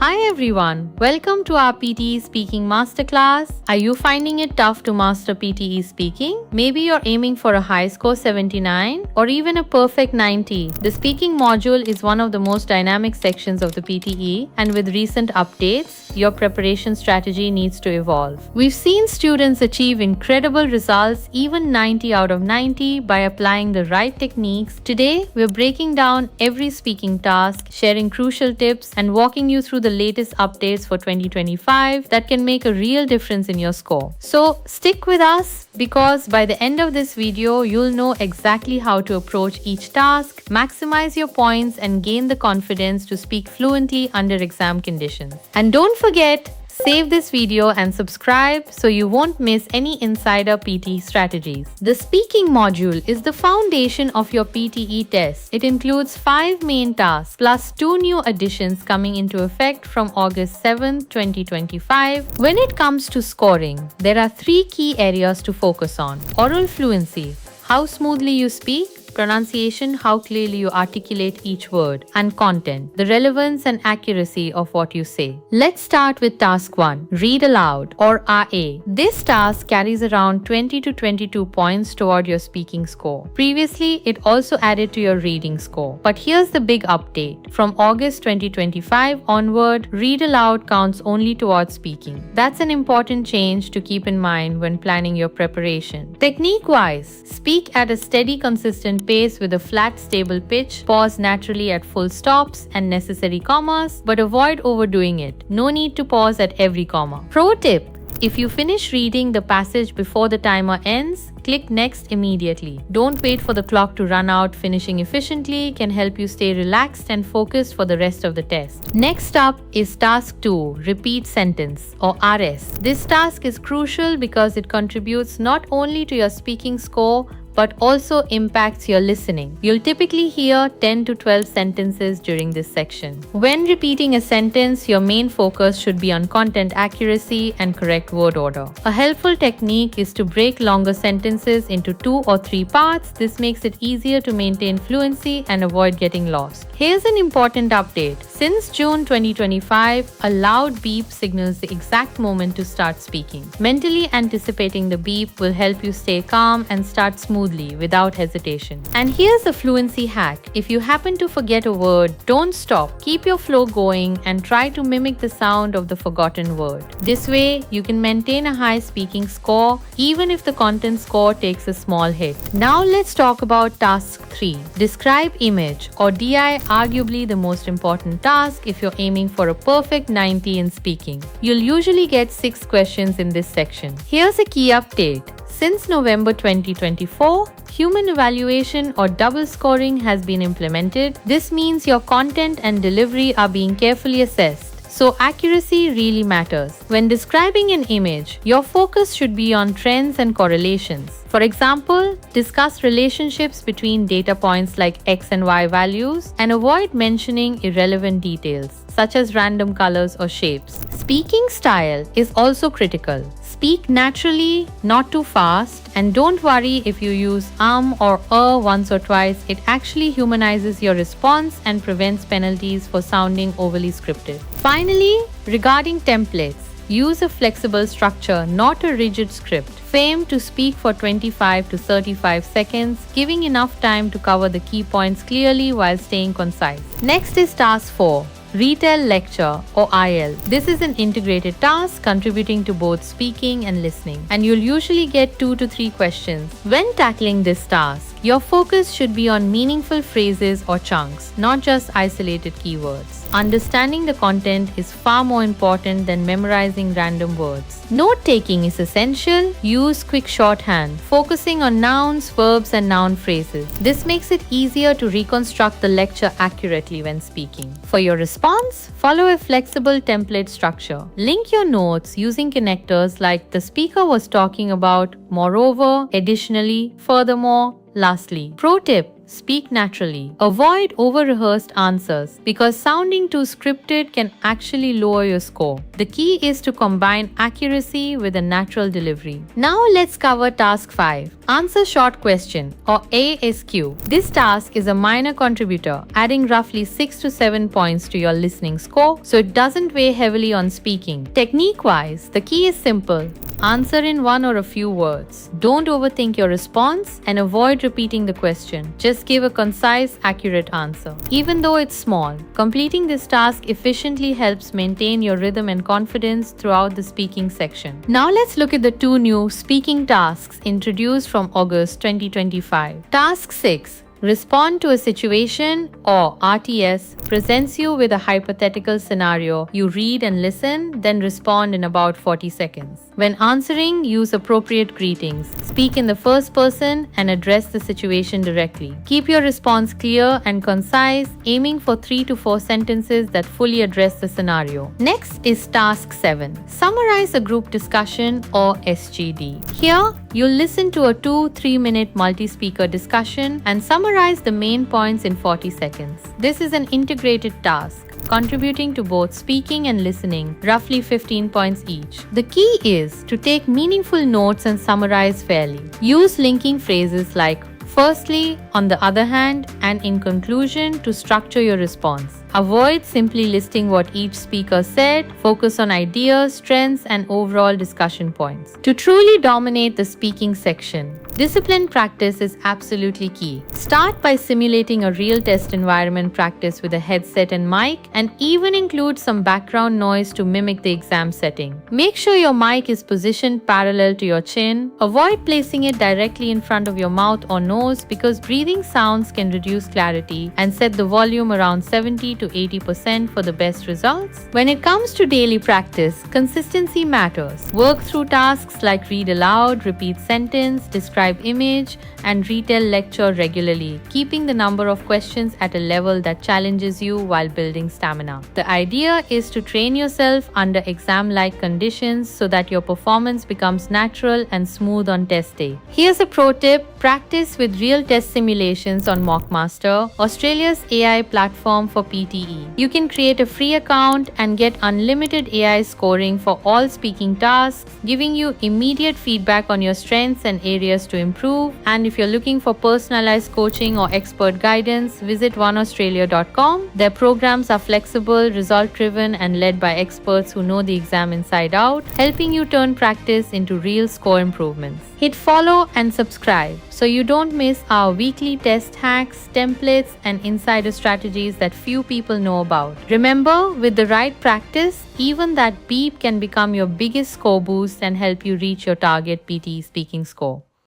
Hi everyone, welcome to our PTE Speaking Masterclass. Are you finding it tough to master PTE speaking? Maybe you're aiming for a high score 79 or even a perfect 90. The speaking module is one of the most dynamic sections of the PTE, and with recent updates, your preparation strategy needs to evolve. We've seen students achieve incredible results, even 90 out of 90, by applying the right techniques. Today, we're breaking down every speaking task, sharing crucial tips, and walking you through the latest updates for 2025 that can make a real difference in your score. So stick with us, because by the end of this video, you'll know exactly how to approach each task, maximize your points, and gain the confidence to speak fluently under exam conditions. And don't forget, save this video and subscribe so you won't miss any insider PTE strategies. The speaking module is the foundation of your PTE test. It includes 5 main tasks plus 2 new additions coming into effect from August 7, 2025. When it comes to scoring, there are 3 key areas to focus on: oral fluency, how smoothly you speak; pronunciation, how clearly you articulate each word; and content, the relevance and accuracy of what you say. Let's start with task 1, read aloud, or RA. This task carries around 20 to 22 points toward your speaking score. Previously, it also added to your reading score. But here's the big update. From August 2025 onward, read aloud counts only towards speaking. That's an important change to keep in mind when planning your preparation. Technique-wise, speak at a steady, consistent pace with a flat, stable pitch. Pause naturally at full stops and necessary commas, but avoid overdoing it. No need to pause at every comma. Pro tip: if you finish reading the passage before the timer ends, click next immediately. Don't wait for the clock to run out. Finishing efficiently can help you stay relaxed and focused for the rest of the test. Next up is task 2, repeat sentence, or RS. This task is crucial because it contributes not only to your speaking score but also impacts your listening. You'll typically hear 10 to 12 sentences during this section. When repeating a sentence, your main focus should be on content accuracy and correct word order. A helpful technique is to break longer sentences into 2 or 3 parts. This makes it easier to maintain fluency and avoid getting lost. Here's an important update. Since June 2025, a loud beep signals the exact moment to start speaking. Mentally anticipating the beep will help you stay calm and start smoothly without hesitation. And here's a fluency hack. If you happen to forget a word, don't stop. Keep your flow going and try to mimic the sound of the forgotten word. This way, you can maintain a high speaking score even if the content score takes a small hit. Now let's talk about task 3. Describe image, or DI, arguably the most important task if you're aiming for a perfect 90 in speaking. You'll usually get 6 questions in this section. Here's a key update. Since November 2024, human evaluation or double scoring has been implemented. This means your content and delivery are being carefully assessed. So accuracy really matters. When describing an image, your focus should be on trends and correlations. For example, discuss relationships between data points like X and Y values, and avoid mentioning irrelevant details such as random colors or shapes. Speaking style is also critical. Speak naturally, not too fast, and don't worry if you use or once or twice. It actually humanizes your response and prevents penalties for sounding overly scripted. Finally, regarding templates, use a flexible structure, not a rigid script. Aim to speak for 25 to 35 seconds, giving enough time to cover the key points clearly while staying concise. Next is task 4. Retell lecture, or IL. This is an integrated task contributing to both speaking and listening, and you'll usually get 2 to 3 questions. When tackling this task, your focus should be on meaningful phrases or chunks, not just isolated keywords. Understanding the content is far more important than memorizing random words. Note-taking is essential. Use quick shorthand, focusing on nouns, verbs, and noun phrases. This makes it easier to reconstruct the lecture accurately when speaking. For your response, follow a flexible template structure. Link your notes using connectors like the speaker was talking about, moreover, additionally, furthermore, lastly. Pro tip: speak naturally. Avoid over-rehearsed answers because sounding too scripted can actually lower your score. The key is to combine accuracy with a natural delivery. Now let's cover task 5. Answer short question or ASQ. This task is a minor contributor, adding roughly 6 to 7 points to your listening score, so it doesn't weigh heavily on speaking. Technique-wise, the key is simple. Answer in one or a few words. Don't overthink your response and avoid repeating the question. Just give a concise, accurate answer. Even though it's small, completing this task efficiently helps maintain your rhythm and confidence throughout the speaking section. Now let's look at the two new speaking tasks introduced from August 2025. Task 6. Respond to a situation, or RTS, presents you with a hypothetical scenario. You read and listen, then respond in about 40 seconds. When answering, use appropriate greetings. Speak in the first person and address the situation directly. Keep your response clear and concise, aiming for 3 to 4 sentences that fully address the scenario. Next is Task 7. Summarize a group discussion, or SGD. Here, you'll listen to a 2-3 minute multi-speaker discussion and summarize the main points in 40 seconds. This is an integrated task, contributing to both speaking and listening, roughly 15 points each. The key is to take meaningful notes and summarize fairly. Use linking phrases like firstly, on the other hand, and in conclusion to structure your response. Avoid simply listing what each speaker said. Focus on ideas, strengths, and overall discussion points. To truly dominate the speaking section, disciplined practice is absolutely key. Start by simulating a real test environment practice with a headset and mic, and even include some background noise to mimic the exam setting. Make sure your mic is positioned parallel to your chin. Avoid placing it directly in front of your mouth or nose because breathing sounds can reduce clarity, and set the volume around 70 to 80% for the best results. When it comes to daily practice, consistency matters. Work through tasks like read aloud, repeat sentence, describe image, and retell lecture regularly, keeping the number of questions at a level that challenges you while building stamina. The idea is to train yourself under exam-like conditions so that your performance becomes natural and smooth on test day. Here's a pro tip: practice with real test simulations on Mockmaster, Australia's AI platform for PTE. You can create a free account and get unlimited AI scoring for all speaking tasks, giving you immediate feedback on your strengths and areas to improve. And if you're looking for personalized coaching or expert guidance, visit oneaustralia.com. Their programs are flexible, result-driven, and led by experts who know the exam inside out, helping you turn practice into real score improvements. Hit follow and subscribe so you don't miss our weekly test hacks, templates, and insider strategies that few people know about. Remember, with the right practice, even that beep can become your biggest score boost and help you reach your target PTE speaking score.